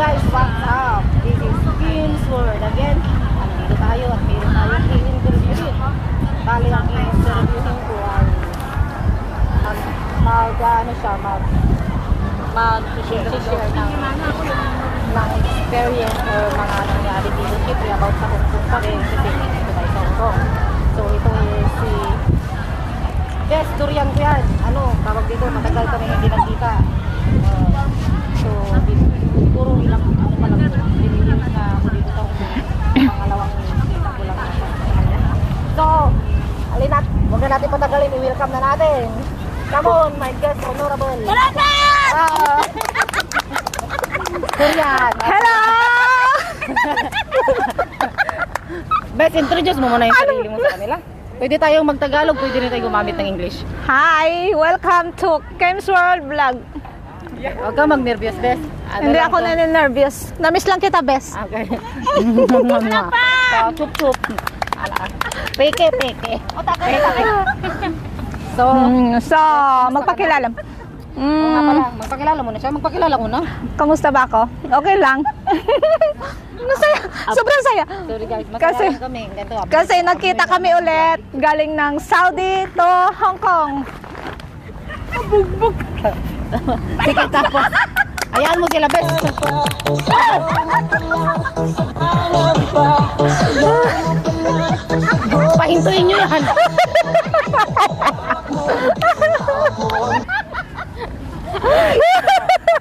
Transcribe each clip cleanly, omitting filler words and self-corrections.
guys, what's up? This is Kim's World again. Andito tayo at mayroon tayong i-interviewin. Bali ang i-interviewin ko ay mag-share ng experience or mga nangyari dito syempre about sa Hong Kong pa rin kasi dito tayo sa Hong Kong. So ito is si Yes, Durian ko yan. Tawag dito, matagal kami hindi nagkita. So, siguro ilang pa lang dinilins na ako dito sa Hong Kong. Pangalawang kita ko lang sa kanya. So, alinat, huwag na natin patagalin, i-welcome na natin. Come on, my guest, honorable. Durian. Hello! Best, introduce mo muna yung sarili mo sa kanila. Pwede tayong magtagalog, pwede rin tayong gumamit ng English. Hi! Welcome to Kim's World Vlog. Huwag ka mag-nervous, Bes. Hindi ako nani-nervous. Namiss lang kita, Bes. Okay. Chup-chup. Peke. Peke. So, magpakilala. nga pala, magpakilala mo na siya. Magpakilala mo na. Kamusta ba ako? Okay lang. Masaya. Sobrang saya. Sorry guys, Kasi- masaya kami. Ganito, Kasi nagkita kami ulit galing ng Saudi to Hong Kong. Bugbog. Sige, tapos. Ayan mo sila, Bes. Pahintuin nyo yan.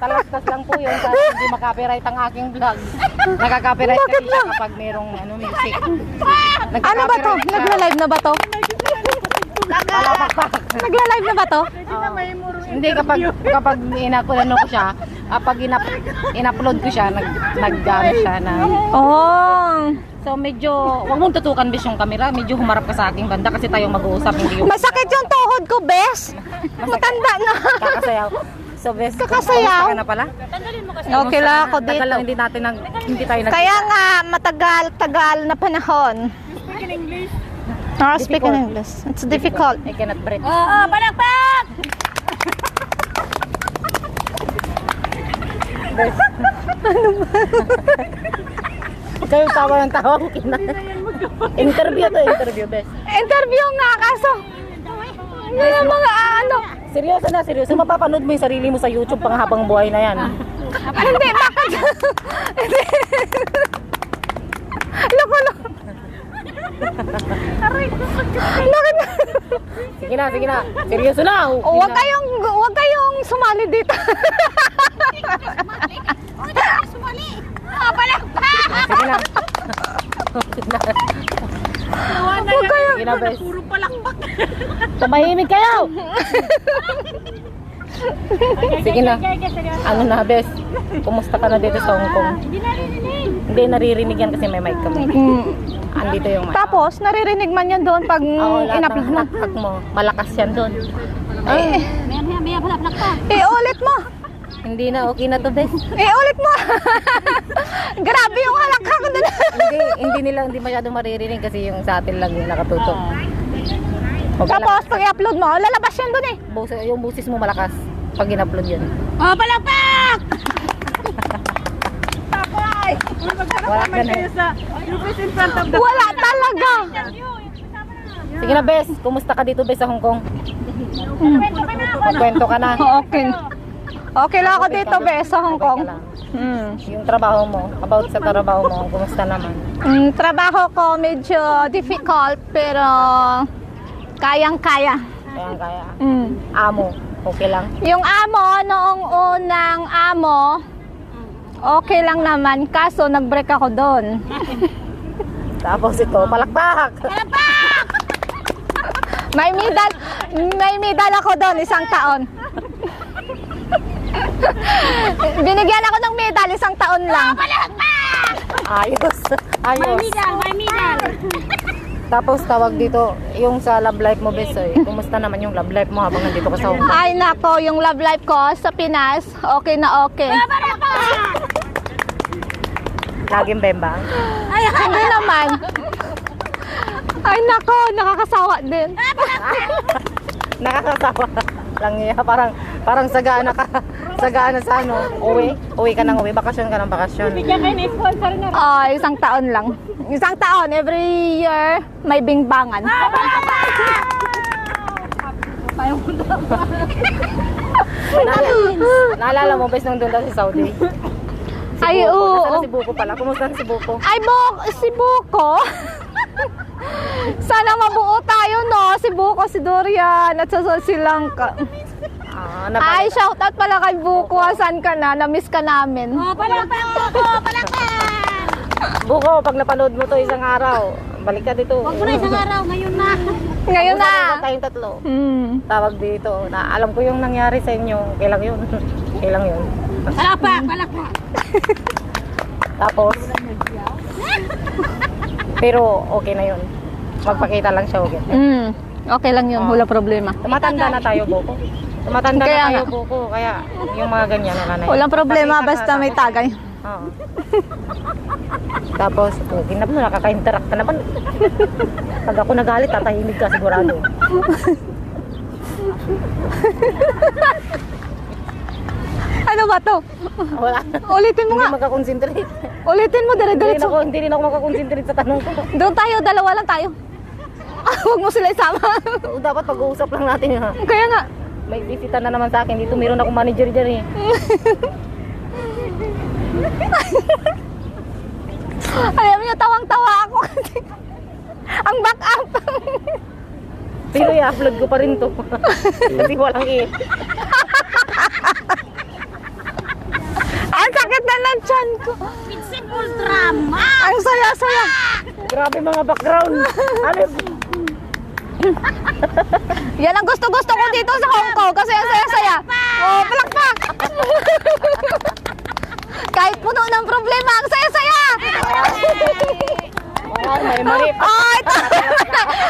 Talastas lang po yun para hindi makapiright ang aking vlog. Nakaka-copyright kasi siya kapag merong music. Ano ba to? Nagla-live na ba to? Palapakpak. Nagla-live na ba to? Hindi kapag inakulan ko siya, kapag in-upload ko siya, nag-ano siya na. Oh. So medyo, wag mong tutukan bis yung camera, medyo humarap ka sa aking banda kasi tayong mag-uusap, hindi yung Masakit yung tuhod ko, Bes. Matanda na. kakasayaw. So bes, Kakasayaw. kamusta ka na pala? Okay lang ako Tagal dito. lang hindi tayo nag Kaya nga, matagal na panahon. Speak in English. Speak in English. It's difficult. I cannot breathe. Palakpak! Bes. Kayo tawa ng tawa ko interview bes. Interview nga, kaso. Mga ano. Seryoso. Mapapanood mo yung sarili mo sa YouTube pang habang buhay na yan. Hindi, bakit? Loko. Sige na. Seryoso na. Huwag kayong sumali dito. Sige na. Huwag kayo. Sige na, bes. Tumahimik kayo. Sige na. Ano na, bes? Kumusta ka na dito sa Hong Kong? Hindi naririnig yan kasi may mic kami. Andito yung mic. Tapos, naririnig man yan doon pag Lahat in-upload ng mo. halakpak mo. Malakas yan doon. Iulit mo. Hindi na, okay na to, bes. Iulit mo. Grabe yung halakha ko doon. Hindi masyado maririnig kasi yung sa atin lang yung nakatutok. Tapos, pag i-upload mo, lalabas yan doon eh. Yung busis mo malakas pag in-upload yun. Palakpak! Wala ka na. Wala talaga. Sige na, bes. Kumusta ka dito, bes, sa Hong Kong? Kwento ka na. Okay. Okay lang ako dito, be, sa Hong Kong. Yung trabaho mo, about sa trabaho mo, kumusta naman? Trabaho ko medyo difficult, pero kayang-kaya. Kaya. Amo, okay lang. Yung amo, noong unang amo, okay lang naman, kaso nag-break ako doon. Tapos ito, palakpak! May medal ako doon, 1 taon. Binigyan ako ng medal, 1 taon lang. Ayos. May medal. Tapos tawag dito, yung sa love life mo, bes, kumusta naman yung love life mo habang nandito ka sa Hong Kong? Ay nako, yung love life ko sa Pinas, okay na okay. Laging bembang? Hindi naman. Ay nako, nakakasawa din. Nakakasawa lang niya, parang sagana ka Sagaan na sa ano, uwi ka ng uwi, bakasyon ka ng bakasyon. Bigyan kayo ng sponsor na. Isang taon lang. Isang taon, every year, may bingbangan. Naalala mo, bes nung doon tayo sa Saudi? Ay, Buko. oo. Nasaan na si Buko pala? Kumusta na si Buko? Ay, si Buko. Sana mabuo tayo, no? Si Buko, si Dorian, at si Langka. Ay, shoutout pala kay Buko. Saan ka na? Na-miss ka namin. Palakpak ko! Palakpak! Buko, pag napanood mo to isang araw, balik ka dito. Huwag mo na isang araw, ngayon na. Ngayon na. Usap tayong tatlo. Tawag dito. Na alam ko yung nangyari sa inyo. Kailang yun. Kailang yun. Palakpak! Palakpak! Tapos, pero okay na yun. Magpakita lang siya, okay. Okay lang yun. Wala problema. Tumatanda na tayo, Buko. Tumatanda Kaya na tayo, nga. Buko. Kaya yung mga ganyan, wala na yun. Walang problema, Pakita basta ka, may tapos- tagay. Oo. Tapos, okay na ba? Nakaka-interact ka naman. Pag ako nagalit, tatahimik ka sigurado. Ano ba to? Wala. Ulitin mo Hindi nga. makakonsentrate. Ulitin mo, Hindi dire-diretso. hindi rin ako makakonsentrate sa tanong ko. Doon tayo, dalawa lang tayo. Huwag mo sila isama. Dapat pag-uusap lang natin ha. Kaya nga. May bisita na naman sa akin. Dito meron akong manager dyan eh. Alam niyo, tawang-tawa ako kasi ang back up. Pero i-upload ko pa rin to. Kasi walang Ang sakit na ng tiyan ko. Simple drama! Ang saya-saya. Grabe mga background. Ano? Yan ang gusto-gusto ko dito sa Hong Kong kasi ang saya-saya. Oh, palakpak. Kahit puno ng problema, ang saya-saya. Oh, may mali pa. Oh, ito.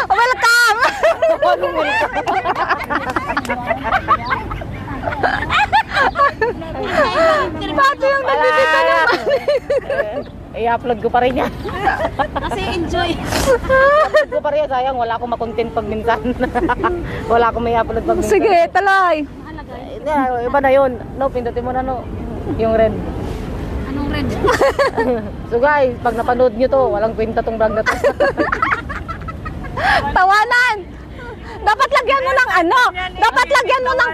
Welcome. Pati yung nagbibita naman. I-upload ko pa rin yan. Kasi enjoy. I-upload ko pa rin yan. Sayang, wala akong makontent pag minsan. Wala akong may upload pag minsan. Sige, talay. Iba na yun. No, pindutin mo na no. Yung red. Anong red? So guys, pag napanood nyo to, walang kwenta tong vlog na to. Tawanan. Dapat lagyan mo ng ano? Dapat lagyan mo ng